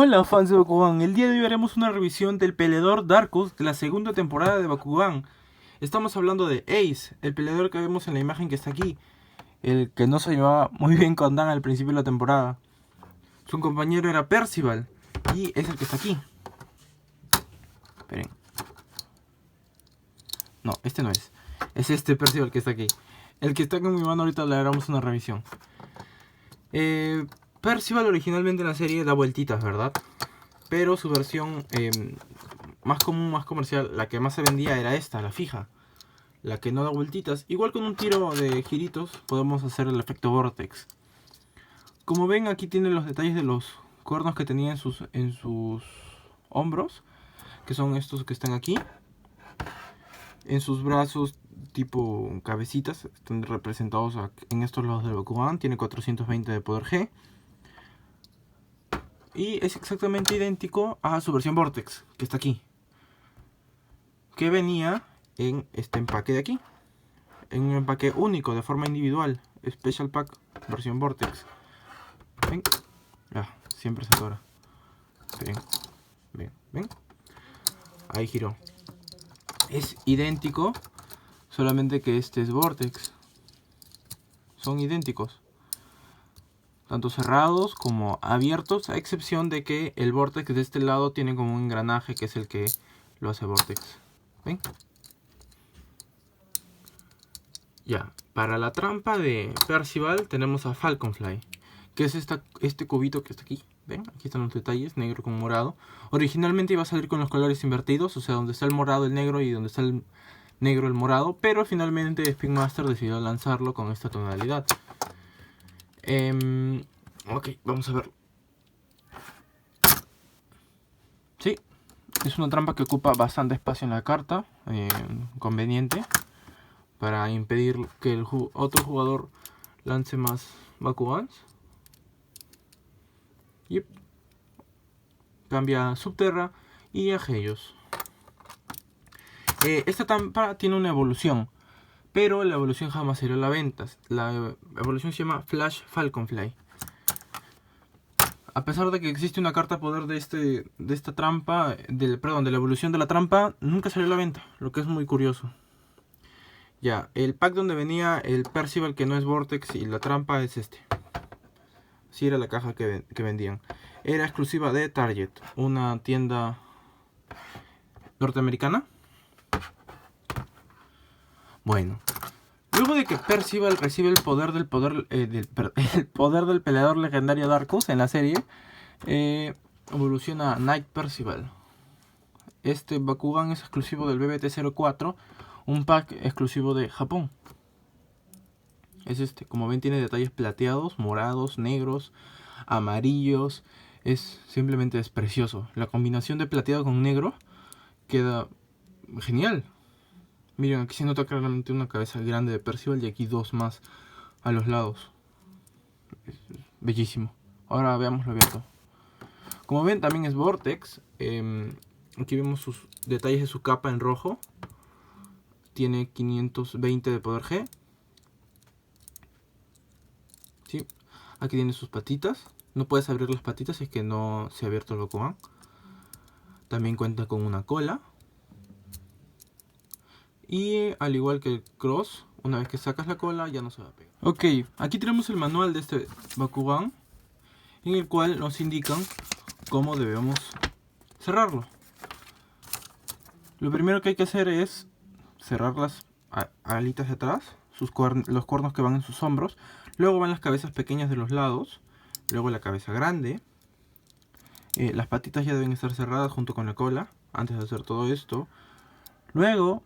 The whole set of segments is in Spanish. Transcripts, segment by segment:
Hola fans de Bakugan, el día de hoy haremos una revisión del peleador Darkus de la segunda temporada de Bakugan. Estamos hablando de Ace, el peleador que vemos en la imagen que está aquí, el que no se llevaba muy bien con Dan al principio de la temporada. Su compañero era Percival y es el que está aquí. Esperen. No, este no es. Es este Percival que está aquí. El que está con mi mano ahorita le haremos una revisión. Percival originalmente en la serie da vueltitas, ¿verdad? Pero su versión más común, más comercial, la que más se vendía era esta, la fija. La que no da vueltitas. Igual con un tiro de giritos podemos hacer el efecto Vortex. Como ven, aquí tiene los detalles de los cuernos que tenía en sus hombros, que son estos que están aquí. En sus brazos tipo cabecitas están representados en estos lados del Bakugan. Tiene 420 de poder G. Y es exactamente idéntico a su versión Vortex, que está aquí, que venía en este empaque de aquí, en un empaque único de forma individual, Special Pack versión Vortex. Ven, siempre se atora. Ven, ahí giró. Es idéntico, solamente que este es Vortex. Son idénticos, tanto cerrados como abiertos, a excepción de que el Vortex de este lado tiene como un engranaje que es el que lo hace Vortex. ¿Ven? Ya, para la trampa de Percival tenemos a Falconfly, que es este cubito que está aquí. ¿Ven? Aquí están los detalles, negro con morado. Originalmente iba a salir con los colores invertidos, o sea, donde está el morado el negro y donde está el negro el morado, pero finalmente Spin Master decidió lanzarlo con esta tonalidad. Ok, vamos a ver. Sí, es una trampa que ocupa bastante espacio en la carta, conveniente, para impedir que el otro jugador lance más Bakugans. Yep. Cambia Subterra y a Helios. Esta trampa tiene una evolución, pero la evolución jamás salió a la venta. La evolución se llama Flash Falconfly. A pesar de que existe una carta poder de esta trampa, de la evolución de la trampa, nunca salió a la venta, lo que es muy curioso. Ya, el pack donde venía el Percival, que no es Vortex, y la trampa es este. Sí, era la caja que vendían. Era exclusiva de Target, una tienda norteamericana. Bueno, luego de que Percival recibe el poder el poder del peleador legendario Darkus en la serie, evoluciona a Knight Percival. Este Bakugan es exclusivo del BBT-04, un pack exclusivo de Japón. Es este, como ven tiene detalles plateados, morados, negros, amarillos. Simplemente es precioso. La combinación de plateado con negro queda genial. Miren, aquí se nota claramente una cabeza grande de Percival y aquí dos más a los lados. Es bellísimo. Ahora veamos lo abierto. Como ven también es Vortex. Aquí vemos sus detalles de su capa en rojo. Tiene 520 de poder G. ¿Sí? Aquí tiene sus patitas. No puedes abrir las patitas si es que no se ha abierto el Bakugan. También cuenta con una cola. Y al igual que el Cross, una vez que sacas la cola ya no se va a pegar. Ok, aquí tenemos el manual de este Bakugan, en el cual nos indican cómo debemos cerrarlo. Lo primero que hay que hacer es cerrar las alitas de atrás, los cuernos que van en sus hombros. Luego van las cabezas pequeñas de los lados. Luego la cabeza grande. Las patitas ya deben estar cerradas junto con la cola antes de hacer todo esto. Luego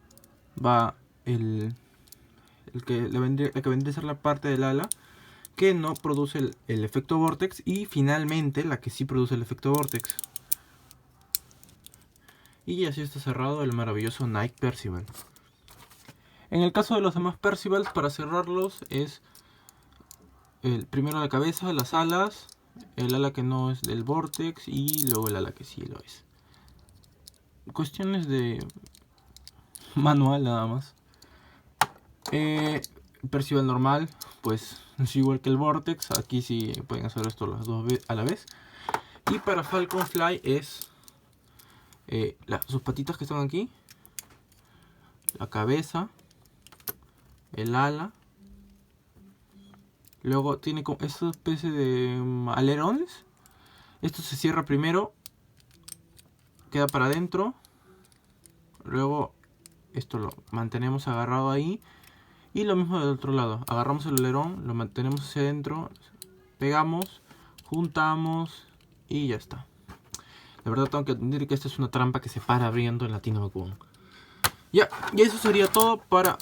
va el que vendría a ser la parte del ala que no produce el efecto Vortex. Y finalmente la que sí produce el efecto Vortex. Y así está cerrado el maravilloso Knight Percival. En el caso de los demás Percivals, para cerrarlos es primero la cabeza, las alas, el ala que no es del Vortex y luego el ala que sí lo es. Cuestiones de manual nada más. Percival normal, pues es igual que el Vortex. Aquí sí pueden hacer esto las dos a la vez. Y para Falcon Fly es sus patitas que están aquí, la cabeza, el ala. Luego tiene como esta especie de alerones. Esto se cierra primero, queda para adentro. Luego esto lo mantenemos agarrado ahí. Y lo mismo del otro lado. Agarramos el alerón, lo mantenemos hacia adentro, pegamos, juntamos y ya está. La verdad tengo que admitir que esta es una trampa que se para abriendo en la tina Bakugan. Ya, y eso sería todo para...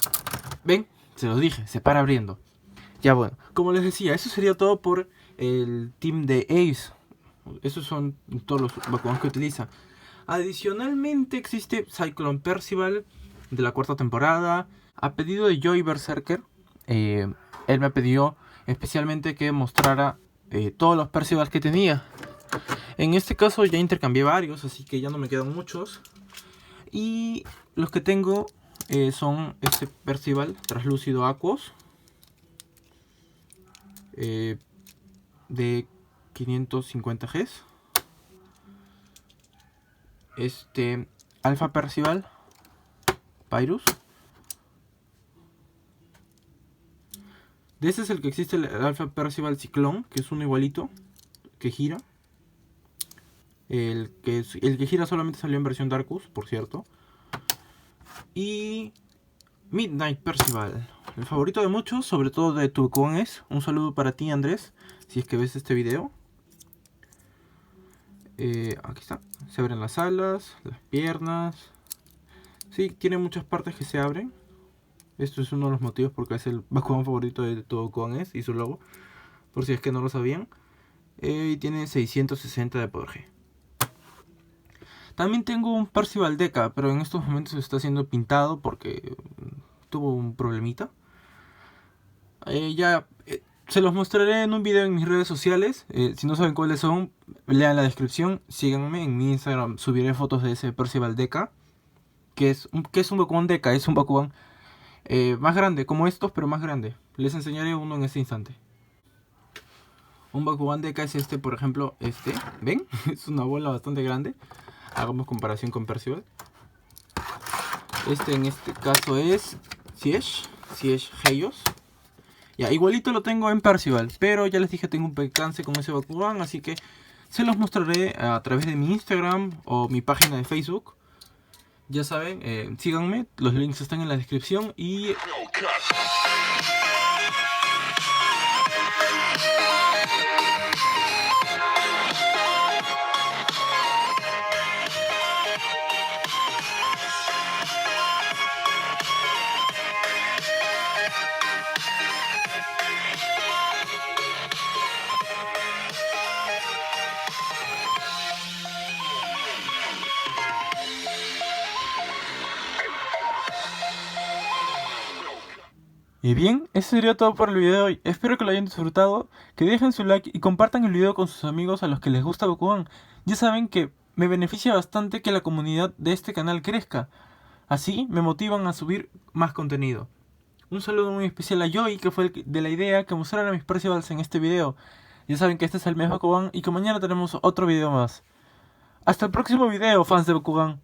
¿Ven? Se los dije, se para abriendo. Ya bueno, como les decía, eso sería todo por el team de Ace. Esos son todos los Bakugan que utiliza. Adicionalmente existe Cyclone Percival de la 4ª temporada. A pedido de Joy Berserker, él me pidió especialmente que mostrara todos los Percivals que tenía. En este caso ya intercambié varios, así que ya no me quedan muchos. Y los que tengo son este Percival translúcido Aquos de 550 Gs. Este Alpha Percival Pyrus. De ese es el que existe, el Alpha Percival Ciclón, que es uno igualito, que gira. El que gira solamente salió en versión Darkus, por cierto. Y Midnight Percival, el favorito de muchos, sobre todo de tu Bakugan es. Un saludo para ti, Andrés, si es que ves este video. Aquí está, se abren las alas, las piernas. Sí, tiene muchas partes que se abren. Esto es uno de los motivos porque es el Bakugan favorito de todo Bakugan es, y su logo, por si es que no lo sabían. Y tiene 660 de poder G. También tengo un Percival Deca, pero en estos momentos está siendo pintado porque tuvo un problemita. Se los mostraré en un video en mis redes sociales. Si no saben cuáles son, lean la descripción. Síganme en mi Instagram, subiré fotos de ese Percival Deca, que es un Bakugan Deca, es un Bakugan más grande, como estos, pero más grande. Les enseñaré uno en este instante. Un Bakugan Deca es este, por ejemplo, este. ¿Ven? Es una bola bastante grande. Hagamos comparación con Percival. Este en este caso es Siege Heios. Ya, igualito lo tengo en Percival, pero ya les dije tengo un percance con ese Bakugan, así que se los mostraré a través de mi Instagram o mi página de Facebook. Ya saben, síganme, los links están en la descripción y... Y bien, eso sería todo por el video de hoy. Espero que lo hayan disfrutado, que dejen su like y compartan el video con sus amigos a los que les gusta Bakugan. Ya saben que me beneficia bastante que la comunidad de este canal crezca. Así me motivan a subir más contenido. Un saludo muy especial a Joy, que fue el de la idea que mostrara mis Percivals en este video. Ya saben que este es el mes Bakugan y que mañana tenemos otro video más. Hasta el próximo video, fans de Bakugan.